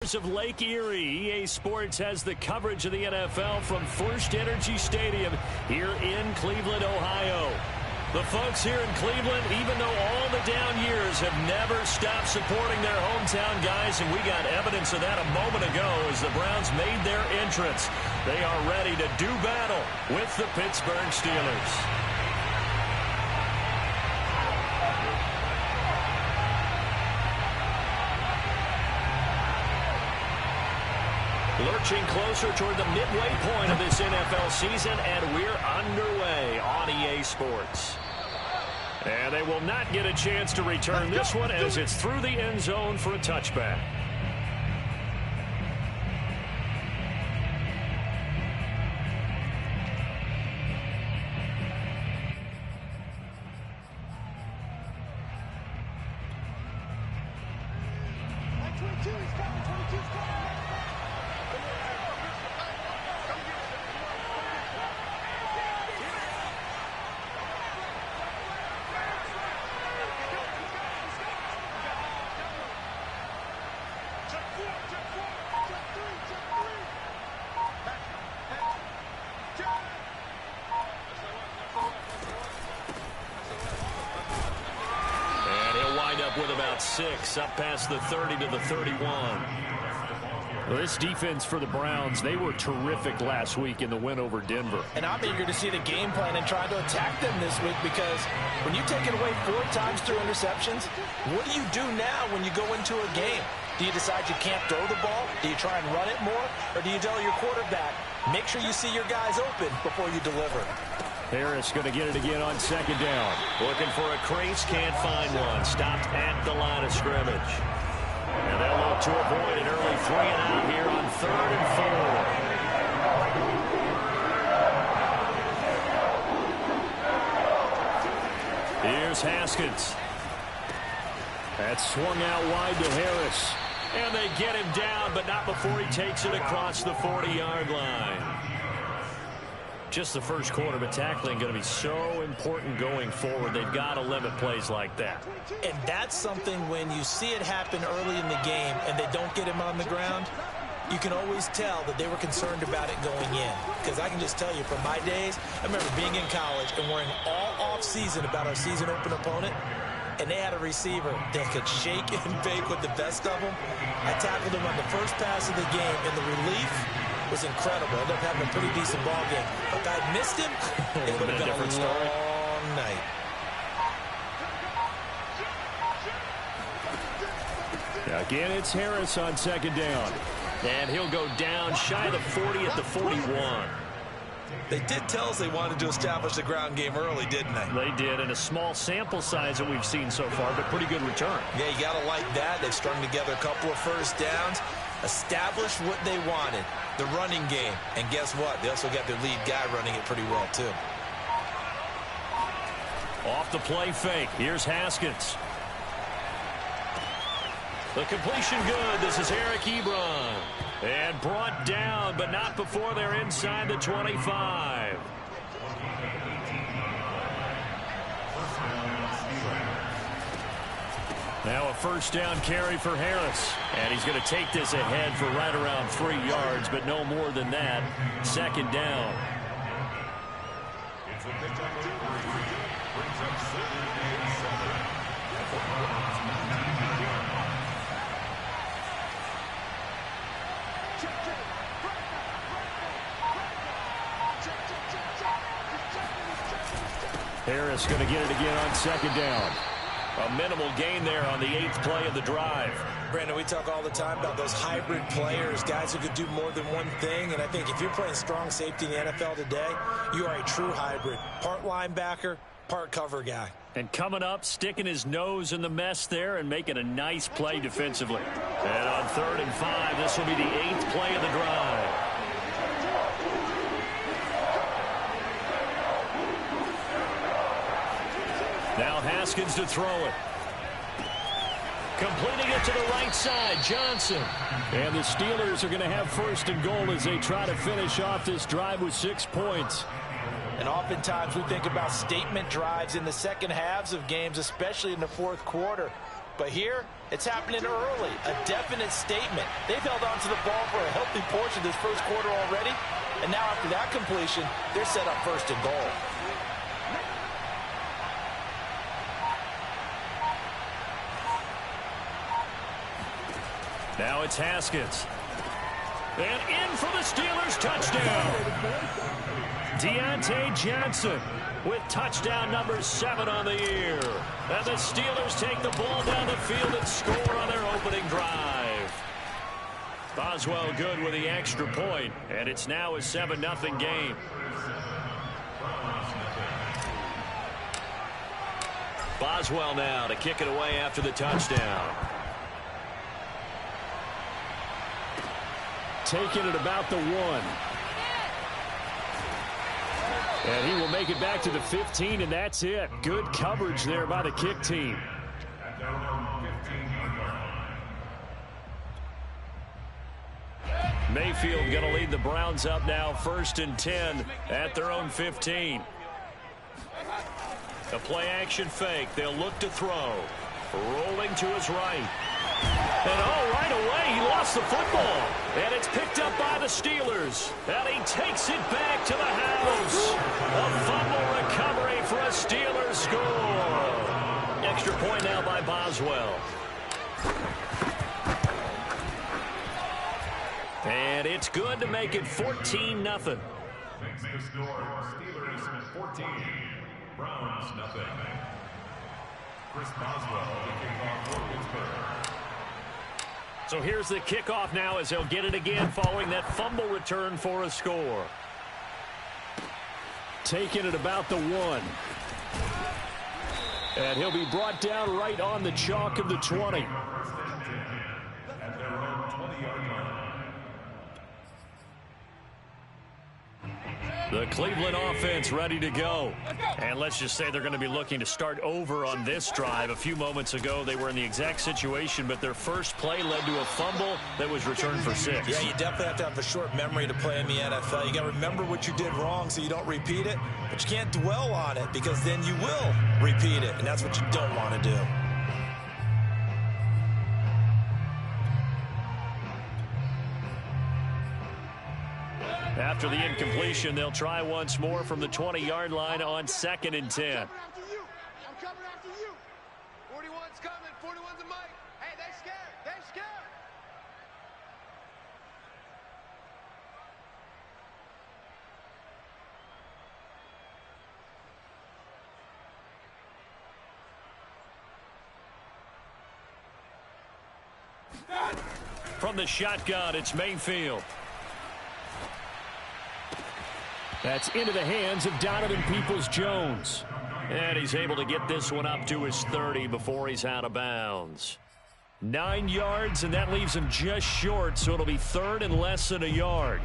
Of Lake Erie, EA Sports has the coverage of the NFL from First Energy Stadium here in Cleveland, Ohio. The folks here in Cleveland, even though all the down years, have never stopped supporting their hometown guys, and we got evidence of that a moment ago as the Browns made their entrance. They are ready to do battle with the Pittsburgh Steelers. Lurching closer toward the midway point of this NFL season, and we're underway on EA Sports. And they will not get a chance to return this one as it's through the end zone for a touchback. With about 6 up past the 30 to the 31. Well, this defense for the Browns, they were terrific last week in the win over Denver. And I'm eager to see the game plan and try to attack them this week, because when you take it away 4 times through interceptions, what do you do now when you go into a game? Do you decide you can't throw the ball? Do you try and run it more? Or do you tell your quarterback, make sure you see your guys open before you deliver? Harris going to get it again on second down. Looking for a crease, can't find one. Stopped at the line of scrimmage. And they'll look to avoid an early 3-and-out here on 3rd and 4. Here's Haskins. That's swung out wide to Harris. And they get him down, but not before he takes it across the 40-yard line. Just the first quarter, but tackling going to be so important going forward. They've got to limit plays like that. And that's something when you see it happen early in the game and they don't get him on the ground, you can always tell that they were concerned about it going in. Because I can just tell you, from my days, I remember being in college and worrying all off-season about our season open opponent, and they had a receiver that could shake and bake with the best of them. I tackled him on the first pass of the game, and the relief was incredible. Ended up having a pretty decent ball game. But if I missed him, it would have been a different story. Long night. Again, it's Harris on second down. And he'll go down shy of the 40 at the 41. They did tell us they wanted to establish the ground game early, didn't they? They did, and a small sample size that we've seen so far, but pretty good return. Yeah, you got to like that. They've strung together a couple of first downs, established what they wanted, the running game. And guess what? They also got their lead guy running it pretty well, too. Off the play fake. Here's Haskins. The completion good. This is Eric Ebron. And brought down, but not before they're inside the 25. Now a first down carry for Harris. And he's going to take this ahead for right around 3 yards, but no more than that. Second down. Harris going to get it again on second down. A minimal gain there on the 8th play of the drive. Brandon, we talk all the time about those hybrid players, guys who could do more than one thing. And I think if you're playing strong safety in the NFL today, you are a true hybrid. Part linebacker, part cover guy. And coming up, sticking his nose in the mess there and making a nice play defensively. And on 3rd and 5, this will be the 8th play of the drive. Now Haskins to throw it. Completing it to the right side, Johnson. And the Steelers are going to have 1st and goal as they try to finish off this drive with 6 points. And oftentimes we think about statement drives in the second halves of games, especially in the 4th quarter. But here, it's happening early, a definite statement. They've held on to the ball for a healthy portion of this first quarter already, and now after that completion, they're set up first and goal. Now it's Haskins. And in for the Steelers, touchdown. Deontay Johnson with touchdown number 7 on the year. And the Steelers take the ball down the field and score on their opening drive. Boswell good with the extra point, and it's now a 7-0 game. Boswell now to kick it away after the touchdown. Taking it about the 1. And he will make it back to the 15, and that's it. Good coverage there by the kick team. Mayfield going to lead the Browns up now, 1st and 10 at their own 15. A play-action fake. They'll look to throw. Rolling to his right. And right away, he lost the football. And it's picked up by the Steelers. And he takes it back to the house. A fumble recovery for a Steelers score. Extra point now by Boswell. And it's good to make it 14-0. Makes the score Steelers 14, Browns nothing. Chris Boswell, the kickoff for Pittsburgh. So here's the kickoff now as he'll get it again following that fumble return for a score. Taking it about the 1. And he'll be brought down right on the chalk of the 20. At their own 20-yard line. The Cleveland offense ready to go. And let's just say they're going to be looking to start over on this drive. A few moments ago, they were in the exact situation, but their first play led to a fumble that was returned for 6. Yeah, you definitely have to have a short memory to play in the NFL. You got to remember what you did wrong so you don't repeat it, but you can't dwell on it because then you will repeat it, and that's what you don't want to do. After the incompletion, they'll try once more from the 20-yard line on 2nd and 10. I'm coming after you. 41's coming. 41's a mic. Hey, they scared. They scared. From the shotgun, it's Mayfield. That's into the hands of Donovan Peoples-Jones. And he's able to get this one up to his 30 before he's out of bounds. 9 yards, and that leaves him just short, so it'll be 3rd and less than a yard.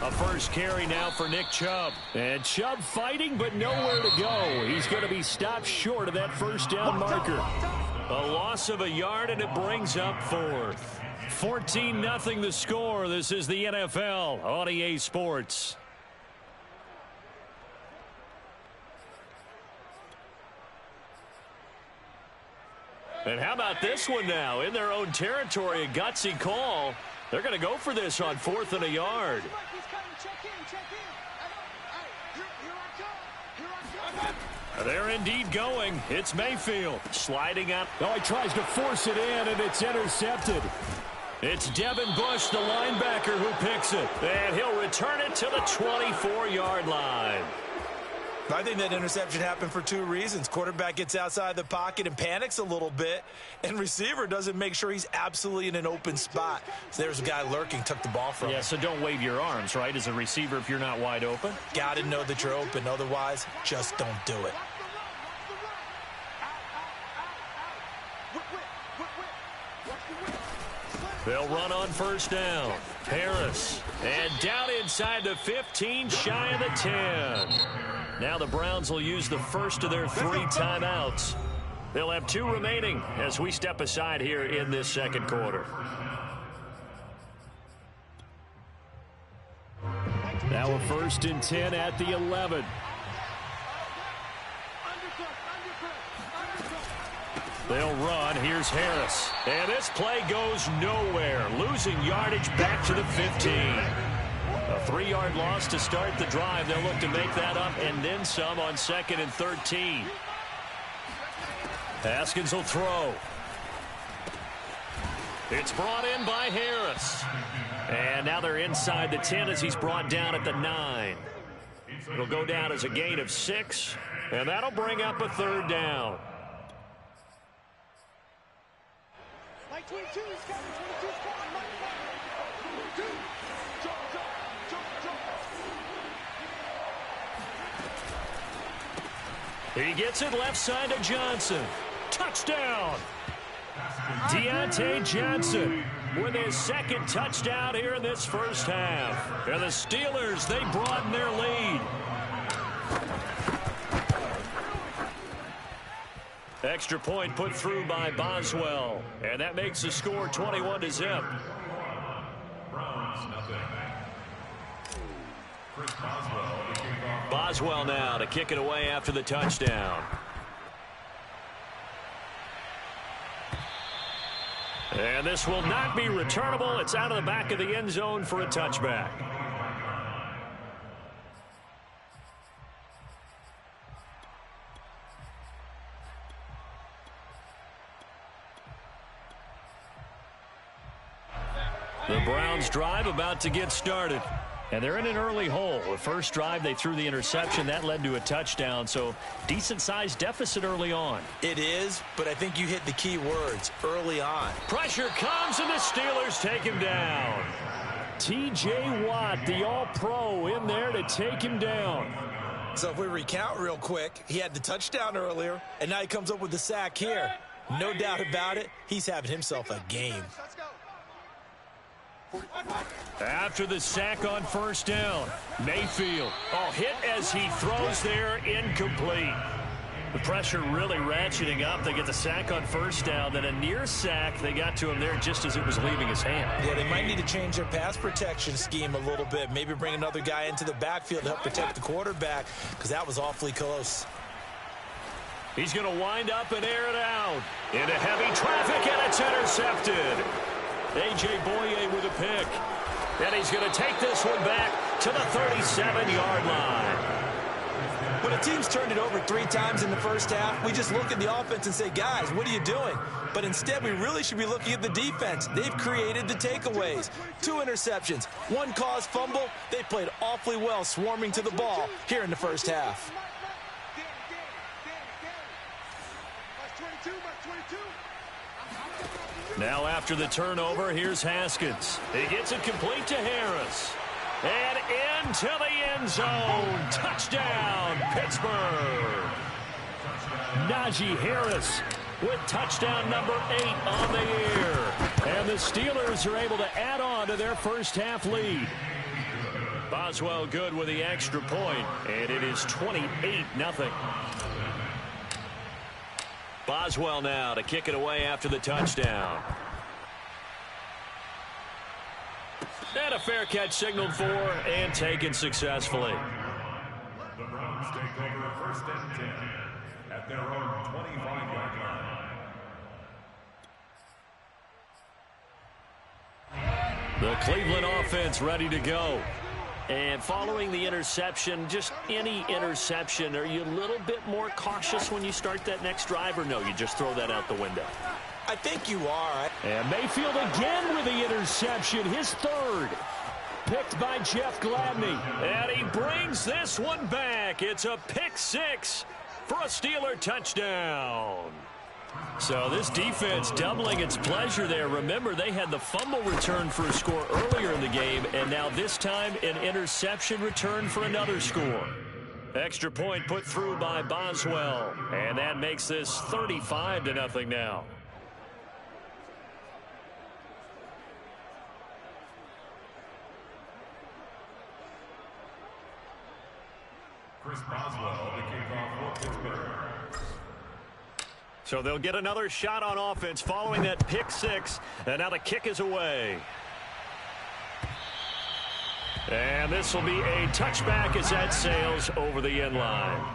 A first carry now for Nick Chubb. And Chubb fighting, but nowhere to go. He's going to be stopped short of that first down marker. A loss of a yard, and it brings up 4th. 14-0 the score. This is the NFL on EA Sports. And how about this one now? In their own territory, a gutsy call. They're going to go for this on 4th and a yard. They're indeed going. It's Mayfield sliding up. Oh, he tries to force it in, and it's intercepted. It's Devin Bush, the linebacker, who picks it. And he'll return it to the 24-yard line. I think that interception happened for 2 reasons. Quarterback gets outside the pocket and panics a little bit, and receiver doesn't make sure he's absolutely in an open spot. So there's a guy lurking, took the ball from him. Yeah, so don't wave your arms, right, as a receiver if you're not wide open. Got to know that you're open. Otherwise, just don't do it. They'll run on first down. Harris. And down inside the 15, shy of the 10. Now the Browns will use the first of their 3 timeouts. They'll have 2 remaining as we step aside here in this second quarter. Now a 1st and 10 at the 11. They'll run. Here's Harris. And this play goes nowhere. Losing yardage back to the 15. A 3-yard loss to start the drive. They'll look to make that up and then some on 2nd and 13. Haskins will throw. It's brought in by Harris. And now they're inside the 10 as he's brought down at the 9. It'll go down as a gain of 6. And that'll bring up a 3rd down. Mike 22 is coming. 22 is coming. Mike 22. Jump, jump, jump, jump. He gets it left side to Johnson. Touchdown! Deontay Johnson with his 2nd touchdown here in this first half. And the Steelers, they broaden their lead. Extra point put through by Boswell. And that makes the score 21-0. Boswell now to kick it away after the touchdown. And this will not be returnable. It's out of the back of the end zone for a touchback. The Browns drive about to get started. And they're in an early hole. The first drive, they threw the interception. That led to a touchdown. So decent-sized deficit early on. It is, but I think you hit the key words, early on. Pressure comes, and the Steelers take him down. T.J. Watt, the all-pro, in there to take him down. So if we recount real quick, he had the touchdown earlier, and now he comes up with the sack here. No doubt about it, he's having himself a game. Let's go. After the sack on 1st down, Mayfield. Oh, hit as he throws there, incomplete. The pressure really ratcheting up. They get the sack on 1st down, then a near sack. They got to him there just as it was leaving his hand. Yeah, they might need to change their pass protection scheme a little bit. Maybe bring another guy into the backfield to help protect the quarterback, because that was awfully close. He's going to wind up and air it out. Into heavy traffic, and it's intercepted. A.J. Boye with a pick. And he's going to take this one back to the 37-yard line. When a team's turned it over 3 times in the first half, we just look at the offense and say, guys, what are you doing? But instead, we really should be looking at the defense. They've created the takeaways. 2 interceptions, 1 caused fumble. They played awfully well swarming to the ball here in the first half. Now after the turnover, here's Haskins. He gets it complete to Harris. And into the end zone. Touchdown, Pittsburgh. Najee Harris with touchdown number 8 on the year. And the Steelers are able to add on to their first half lead. Boswell good with the extra point, and it is 28-0. Boswell now to kick it away after the touchdown. And a fair catch signaled for and taken successfully. The Browns take over 1st and 10 at their own 25-yard line. The Cleveland offense ready to go. And following the interception, just any interception, are you a little bit more cautious when you start that next drive, or no, you just throw that out the window? I think you are. And Mayfield again with the interception, his 3rd. Picked by Jeff Gladney. And he brings this one back. It's a pick 6 for a Steeler touchdown. So this defense doubling its pleasure there. Remember, they had the fumble return for a score earlier in the game, and now this time an interception return for another score. Extra point put through by Boswell, and that makes this 35-0 now. Chris Boswell, the kickoff for Pittsburgh. So they'll get another shot on offense following that pick six. And now the kick is away. And this will be a touchback as that sails over the end line.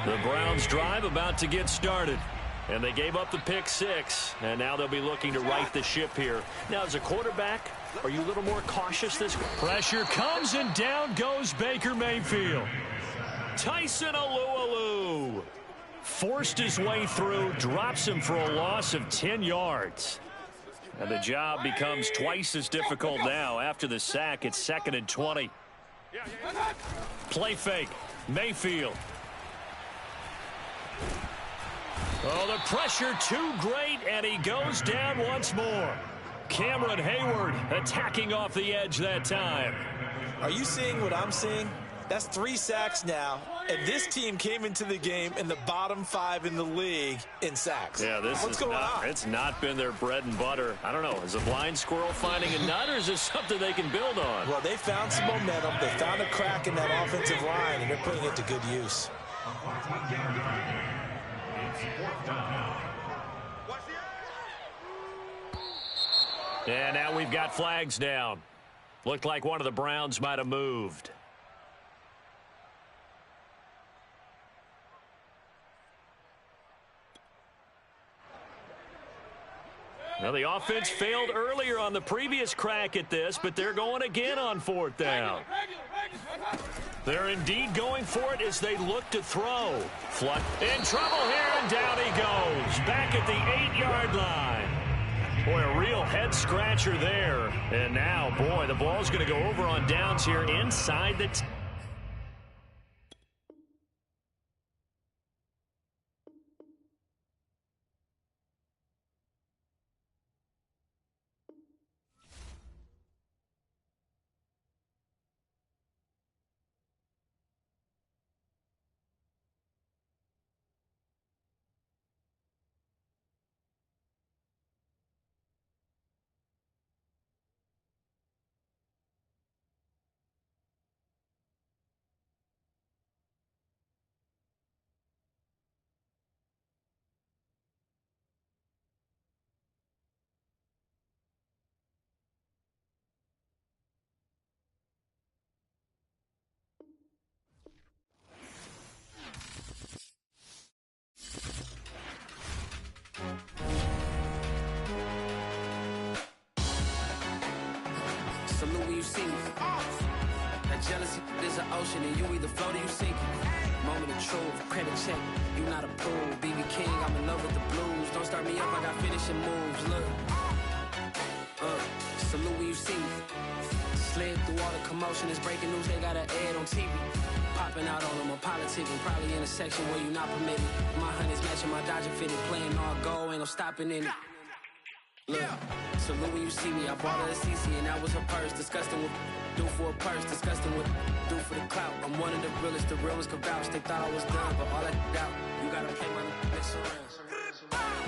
The Browns drive about to get started. And they gave up the pick six. And now they'll be looking to right the ship here. Now, as a quarterback, are you a little more cautious this week? Pressure comes and down goes Baker Mayfield. Tyson Alualu forced his way through, drops him for a loss of 10 yards. And the job becomes twice as difficult now. After the sack, it's 2nd and 20. Play fake. Mayfield. Oh, the pressure too great, and he goes down once more. Cameron Hayward attacking off the edge that time. Are you seeing what I'm seeing? That's 3 sacks now, and this team came into the game in the bottom 5 in the league in sacks. Yeah, what's going on? It's not been their bread and butter. I don't know. Is a blind squirrel finding a nut, or is this something they can build on? Well, they found some momentum. They found a crack in that offensive line, and they're putting it to good use. And now we've got flags down. Looked like one of the Browns might have moved. Now, the offense failed earlier on the previous crack at this, but they're going again on 4th down. They're indeed going for it as they look to throw. Flood in trouble here, and down he goes. Back at the 8-yard line. Boy, a real head-scratcher there. And now, boy, the ball's going to go over on downs here inside the... Salute when you see me. That jealousy is an ocean, and you either float or you sink. Moment of truth, credit check, you not approved. BB King, I'm in love with the blues. Don't start me up, I got finishing moves. Look, salute when you see me. Slid through all the commotion, it's breaking news, they got an ad on TV. Popping out on them, I'm politicking, probably in a section where you not permitted. My honey's matching my Dodger fitted, playing all go, ain't no stopping in it. Look, salute when you see me. I bought her a CC and that was her purse. Disgusting with do for a purse. Disgusting with do for the clout. I'm one of the realest. The real ones could vouch. They thought I was done, but all I out. You gotta play my next around.